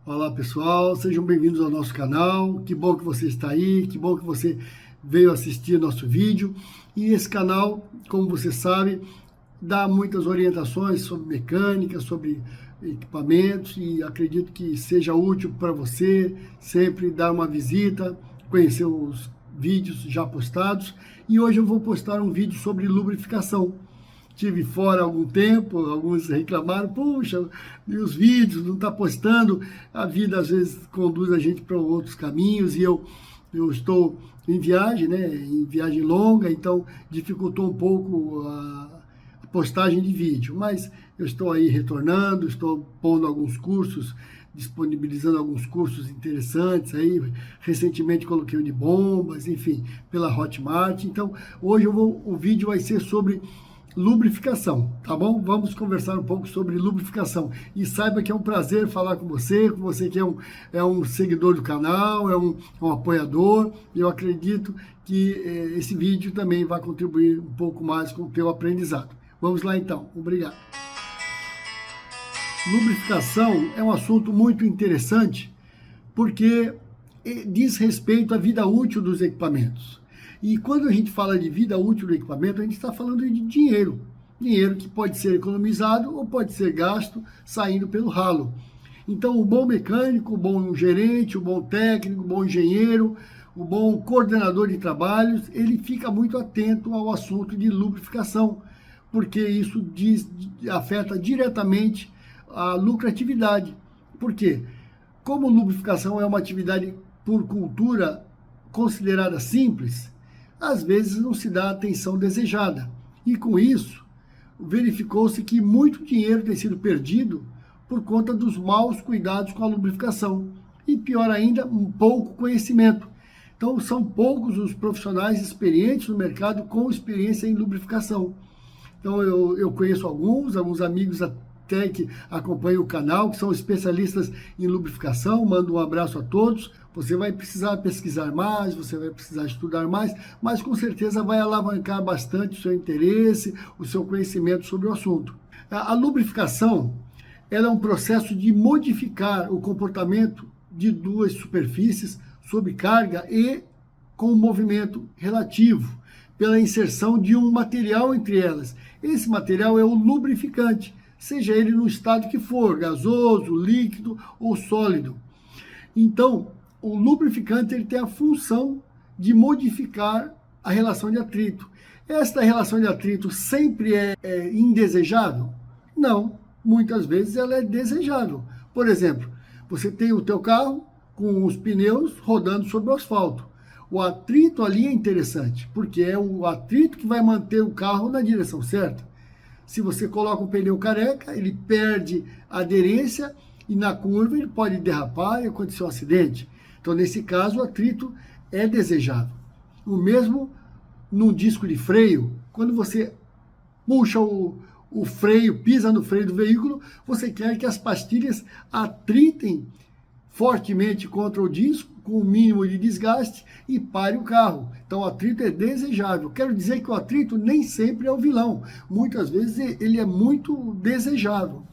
Olá pessoal, sejam bem-vindos ao nosso canal. Que bom que você está aí, que bom que você veio assistir nosso vídeo. E esse canal, como você sabe, dá muitas orientações sobre mecânica, sobre equipamentos, e acredito que seja útil para você sempre dar uma visita, conhecer os vídeos já postados. E hoje eu vou postar um vídeo sobre lubrificação. Estive fora há algum tempo, alguns reclamaram, puxa, e os vídeos, não está postando. A vida às vezes conduz a gente para outros caminhos e eu estou em viagem, né, em viagem longa, então dificultou um pouco a postagem de vídeo. Mas eu estou aí retornando, estou pondo alguns cursos, disponibilizando alguns cursos interessantes aí. Recentemente coloquei o de bombas, enfim, pela Hotmart. Então hoje o vídeo vai ser sobre lubrificação, tá bom? Vamos conversar um pouco sobre lubrificação. E saiba que é um prazer falar com você que é um seguidor do canal, é um apoiador. Eu acredito que esse vídeo também vai contribuir um pouco mais com o teu aprendizado. Vamos lá então, obrigado. Lubrificação é um assunto muito interessante porque diz respeito à vida útil dos equipamentos. E quando a gente fala de vida útil do equipamento, a gente está falando de dinheiro. Dinheiro que pode ser economizado ou pode ser gasto saindo pelo ralo. Então, o bom mecânico, o bom gerente, o bom técnico, o bom engenheiro, o bom coordenador de trabalhos, ele fica muito atento ao assunto de lubrificação, porque isso afeta diretamente a lucratividade. Por quê? Como lubrificação é uma atividade por cultura considerada simples, às vezes não se dá a atenção desejada. E com isso, verificou-se que muito dinheiro tem sido perdido por conta dos maus cuidados com a lubrificação. E pior ainda, um pouco conhecimento. Então, são poucos os profissionais experientes no mercado com experiência em lubrificação. Então, eu conheço alguns amigos até que acompanham o canal, que são especialistas em lubrificação. Mando um abraço a todos. Você vai precisar pesquisar mais, você vai precisar estudar mais, mas com certeza vai alavancar bastante o seu interesse, o seu conhecimento sobre o assunto. A lubrificação, ela é um processo de modificar o comportamento de duas superfícies sob carga e com movimento relativo, pela inserção de um material entre elas. Esse material é o lubrificante, seja ele no estado que for, gasoso, líquido ou sólido. Então, o lubrificante ele tem a função de modificar a relação de atrito. Esta relação de atrito sempre é indesejável? Não, muitas vezes ela é desejável. Por exemplo, você tem o teu carro com os pneus rodando sobre o asfalto. O atrito ali é interessante, porque é o atrito que vai manter o carro na direção certa. Se você coloca um pneu careca, ele perde a aderência e na curva ele pode derrapar e acontecer um acidente. Então, nesse caso, o atrito é desejável. O mesmo num disco de freio, quando você puxa o freio, pisa no freio do veículo, você quer que as pastilhas atritem fortemente contra o disco, com o mínimo de desgaste, e pare o carro. Então, o atrito é desejável. Quero dizer que o atrito nem sempre é o vilão. Muitas vezes ele é muito desejável.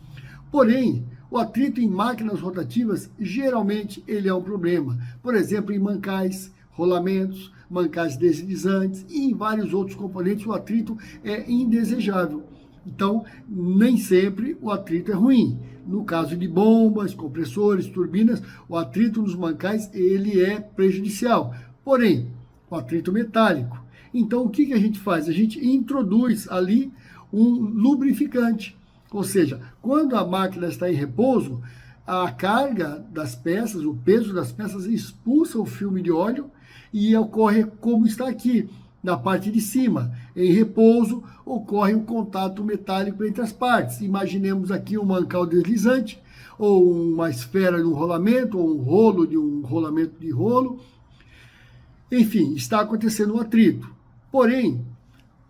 Porém, o atrito em máquinas rotativas, geralmente, ele é um problema. Por exemplo, em mancais, rolamentos, mancais deslizantes e em vários outros componentes, o atrito é indesejável. Então, nem sempre o atrito é ruim. No caso de bombas, compressores, turbinas, o atrito nos mancais, ele é prejudicial. Porém, o atrito metálico. Então, o que a gente faz? A gente introduz ali um lubrificante. Ou seja, quando a máquina está em repouso, a carga das peças, o peso das peças expulsa o filme de óleo e ocorre como está aqui, na parte de cima. Em repouso, ocorre um contato metálico entre as partes. Imaginemos aqui um mancal deslizante, ou uma esfera de um rolamento, ou um rolo de um rolamento de rolo. Enfim, está acontecendo um atrito. Porém,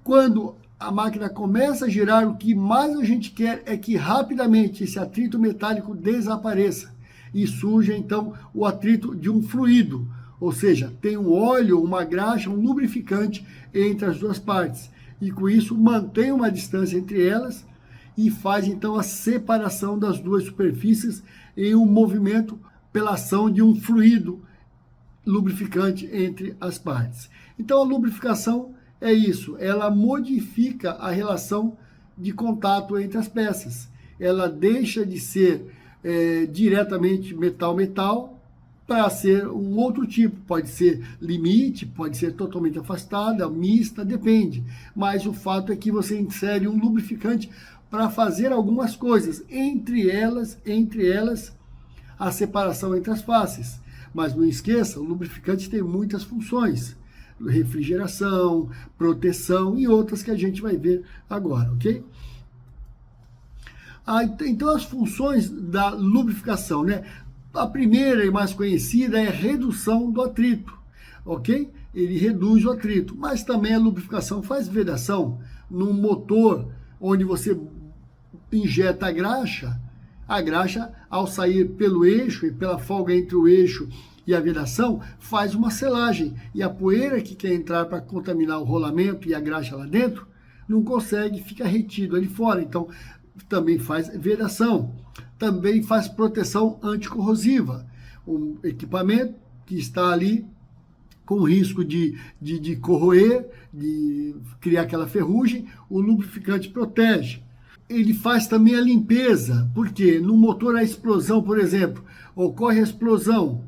quando a máquina começa a girar, o que mais a gente quer é que rapidamente esse atrito metálico desapareça e surja então o atrito de um fluido, ou seja, tem um óleo, uma graxa, um lubrificante entre as duas partes, e com isso mantém uma distância entre elas e faz então a separação das duas superfícies em um movimento pela ação de um fluido lubrificante entre as partes. Então a lubrificação é isso, ela modifica a relação de contato entre as peças. Ela deixa de ser diretamente metal-metal para ser um outro tipo. Pode ser limite, pode ser totalmente afastada, mista, depende. Mas o fato é que você insere um lubrificante para fazer algumas coisas, entre elas a separação entre as faces. Mas não esqueça, o lubrificante tem muitas funções. Refrigeração, proteção e outras que a gente vai ver agora, ok? Então, as funções da lubrificação, né? A primeira e mais conhecida é a redução do atrito, ok? Ele reduz o atrito, mas também a lubrificação faz vedação num motor onde você injeta a graxa, ao sair pelo eixo e pela folga entre o eixo e a vedação, faz uma selagem. E a poeira que quer entrar para contaminar o rolamento e a graxa lá dentro, não consegue, fica retido ali fora. Então, também faz vedação. Também faz proteção anticorrosiva. Um equipamento que está ali com risco de corroer, de criar aquela ferrugem, o lubrificante protege. Ele faz também a limpeza, porque no motor a explosão, por exemplo, ocorre a explosão,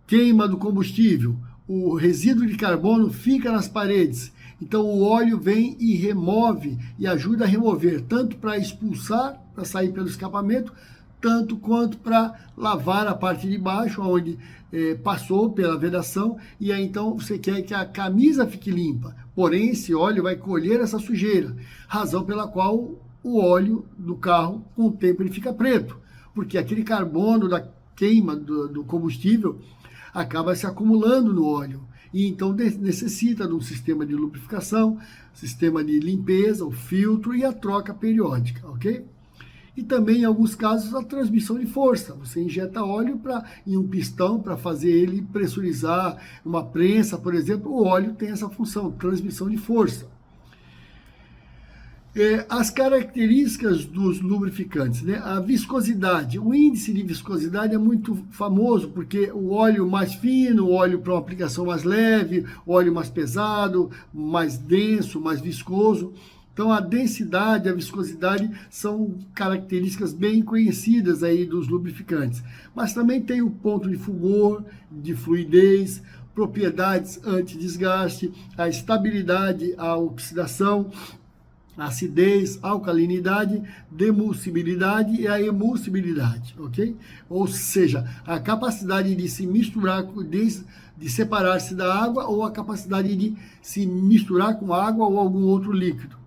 queima do combustível, o resíduo de carbono fica nas paredes. Então o óleo vem e remove, e ajuda a remover, tanto para expulsar, para sair pelo escapamento, tanto quanto para lavar a parte de baixo, onde passou pela vedação, e aí então você quer que a camisa fique limpa. Porém, esse óleo vai colher essa sujeira, razão pela qual o óleo do carro, com o tempo, ele fica preto, porque aquele carbono da queima do combustível acaba se acumulando no óleo, e então necessita de um sistema de lubrificação, sistema de limpeza, o filtro e a troca periódica, ok? E também, em alguns casos, a transmissão de força. Você injeta óleo em um pistão para fazer ele pressurizar, uma prensa, por exemplo. O óleo tem essa função, transmissão de força. As características dos lubrificantes, né? A viscosidade. O índice de viscosidade é muito famoso, porque o óleo mais fino, o óleo para uma aplicação mais leve, o óleo mais pesado, mais denso, mais viscoso. Então, a densidade, a viscosidade são características bem conhecidas aí dos lubrificantes. Mas também tem o ponto de fulgor, de fluidez, propriedades anti-desgaste, a estabilidade, a oxidação, a acidez, alcalinidade, demulsibilidade e a emulsibilidade, ok? Ou seja, a capacidade de se misturar, de separar-se da água, ou a capacidade de se misturar com água ou algum outro líquido.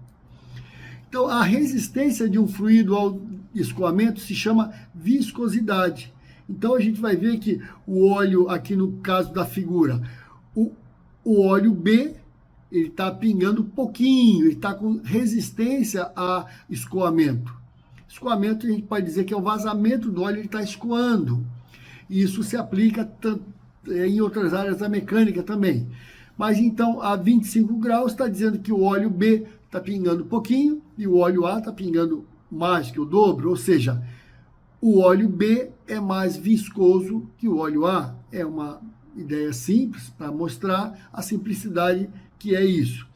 Então, a resistência de um fluido ao escoamento se chama viscosidade. Então, a gente vai ver que o óleo, aqui no caso da figura, o óleo B, ele está pingando pouquinho, ele está com resistência a escoamento. Escoamento, a gente pode dizer que é o vazamento do óleo, ele está escoando. Isso se aplica em outras áreas da mecânica também. Mas então, a 25 graus está dizendo que o óleo B está pingando pouquinho e o óleo A está pingando mais que o dobro, ou seja, o óleo B é mais viscoso que o óleo A. É uma ideia simples para mostrar a simplicidade que é isso.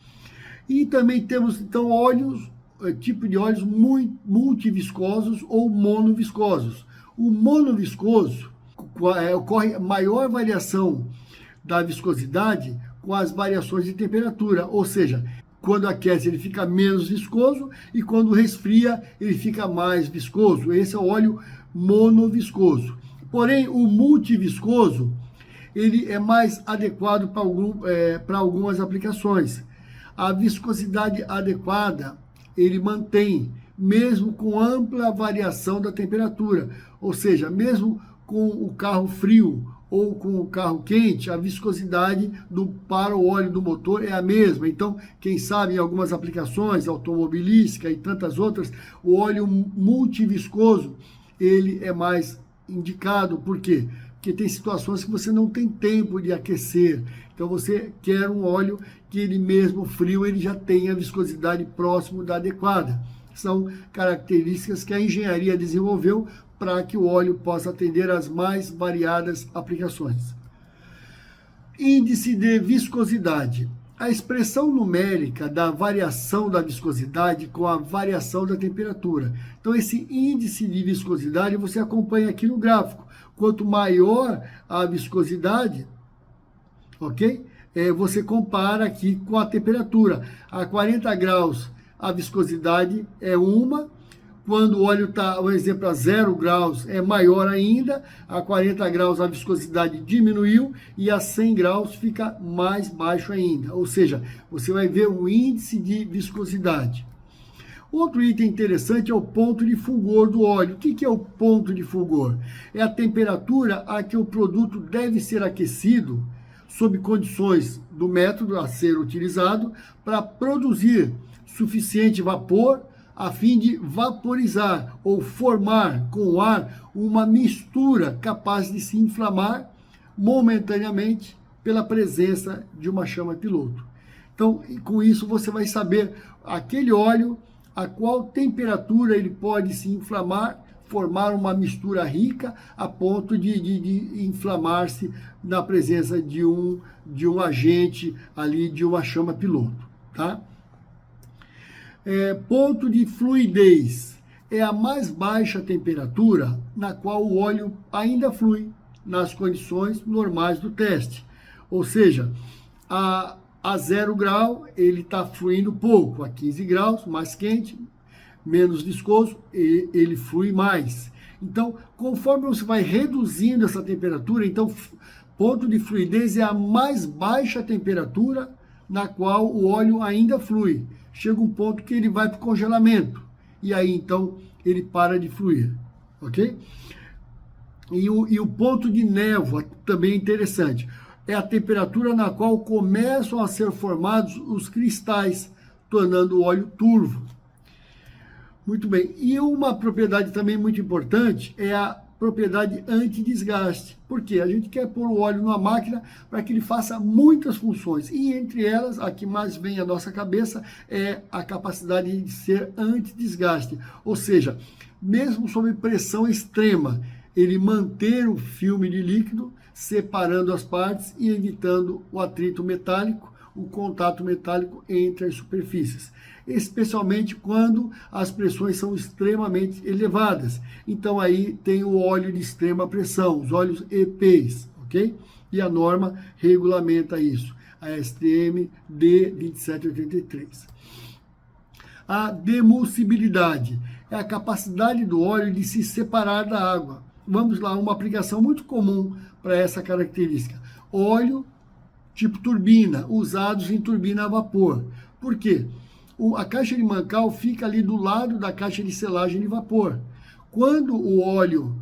E também temos, então, óleos, tipo de óleos multiviscosos ou monoviscosos. O monoviscoso ocorre maior variação da viscosidade com as variações de temperatura, ou seja, quando aquece ele fica menos viscoso e quando resfria ele fica mais viscoso. Esse é o óleo monoviscoso. Porém, o multiviscoso ele é mais adequado para algumas aplicações. A viscosidade adequada ele mantém, mesmo com ampla variação da temperatura, ou seja, mesmo com o carro frio ou com o carro quente, a viscosidade para o óleo do motor é a mesma. Então, quem sabe em algumas aplicações, automobilística e tantas outras, o óleo multiviscoso, ele é mais indicado. Por quê? Porque tem situações que você não tem tempo de aquecer. Então, você quer um óleo que ele mesmo frio, ele já tenha a viscosidade próximo da adequada. São características que a engenharia desenvolveu para que o óleo possa atender às mais variadas aplicações. Índice de viscosidade. A expressão numérica da variação da viscosidade com a variação da temperatura. Então, esse índice de viscosidade você acompanha aqui no gráfico. Quanto maior a viscosidade, ok? Você compara aqui com a temperatura. A 40 graus, a viscosidade é uma. Quando o óleo está, por exemplo, a 0 graus, é maior ainda. A 40 graus, a viscosidade diminuiu. E a 100 graus fica mais baixo ainda. Ou seja, você vai ver o índice de viscosidade. Outro item interessante é o ponto de fulgor do óleo. O que é o ponto de fulgor? É a temperatura a que o produto deve ser aquecido sob condições do método a ser utilizado para produzir suficiente vapor a fim de vaporizar ou formar com o ar uma mistura capaz de se inflamar momentaneamente pela presença de uma chama piloto. Então, com isso você vai saber aquele óleo a qual temperatura ele pode se inflamar, formar uma mistura rica a ponto de inflamar-se na presença de um agente ali, de uma chama piloto, tá? Ponto de fluidez é a mais baixa temperatura na qual o óleo ainda flui nas condições normais do teste. Ou seja, a 0 grau ele está fluindo pouco, a 15 graus, mais quente, menos viscoso, e ele flui mais. Então, conforme você vai reduzindo essa temperatura, então, ponto de fluidez é a mais baixa temperatura na qual o óleo ainda flui. Chega um ponto que ele vai para o congelamento, e aí, então, ele para de fluir, ok? E o ponto de névoa também é interessante. É a temperatura na qual começam a ser formados os cristais, tornando o óleo turvo. Muito bem. E uma propriedade também muito importante é a propriedade antidesgaste. Por quê? A gente quer pôr o óleo numa máquina para que ele faça muitas funções. E entre elas, a que mais vem à nossa cabeça é a capacidade de ser antidesgaste. Ou seja, mesmo sob pressão extrema, ele manter o filme de líquido, separando as partes e evitando o atrito metálico, o contato metálico entre as superfícies, especialmente quando as pressões são extremamente elevadas. Então aí tem o óleo de extrema pressão, os óleos EPs, ok? E a norma regulamenta isso, a STM D2783. A demulsibilidade é a capacidade do óleo de se separar da água. Vamos lá, uma aplicação muito comum para essa característica. Óleo tipo turbina, usados em turbina a vapor. Por quê? A caixa de mancal fica ali do lado da caixa de selagem de vapor. Quando o óleo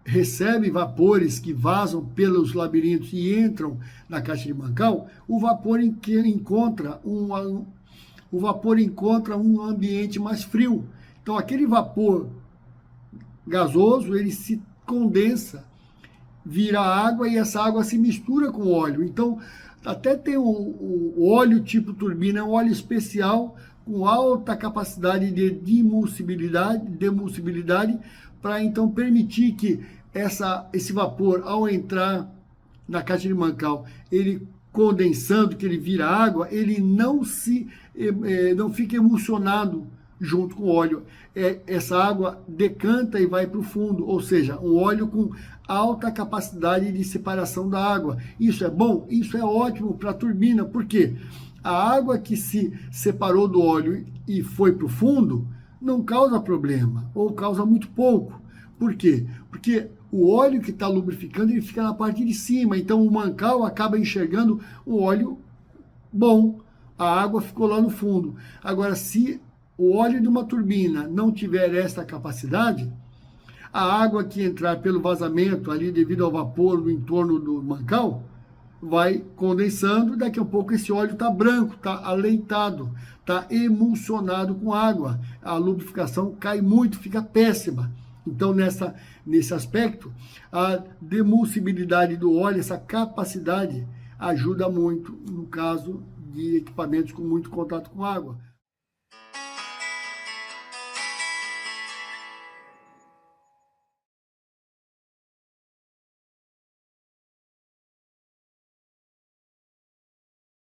recebe vapores que vazam pelos labirintos e entram na caixa de mancal, o vapor encontra um ambiente mais frio. Então, aquele vapor gasoso, ele se condensa, vira água e essa água se mistura com o óleo. Então, até tem o óleo tipo turbina, é um óleo especial com alta capacidade de demulsibilidade para então permitir que esse vapor, ao entrar na caixa de mancal, ele condensando, que ele vira água, ele não fica emulsionado junto com o óleo. Essa água decanta e vai para o fundo, ou seja, um óleo com alta capacidade de separação da água. Isso é bom? Isso é ótimo para a turbina. Por quê? A água que se separou do óleo e foi para o fundo não causa problema, ou causa muito pouco. Por quê? Porque o óleo que está lubrificando, ele fica na parte de cima, então o mancal acaba enxergando um óleo bom. A água ficou lá no fundo. Agora, se o óleo de uma turbina não tiver esta capacidade, a água que entrar pelo vazamento ali devido ao vapor no entorno do mancal vai condensando, daqui a pouco esse óleo está branco, está aleitado, está emulsionado com água. A lubrificação cai muito, fica péssima. Então, nesse aspecto, a demulsibilidade do óleo, essa capacidade, ajuda muito no caso de equipamentos com muito contato com água.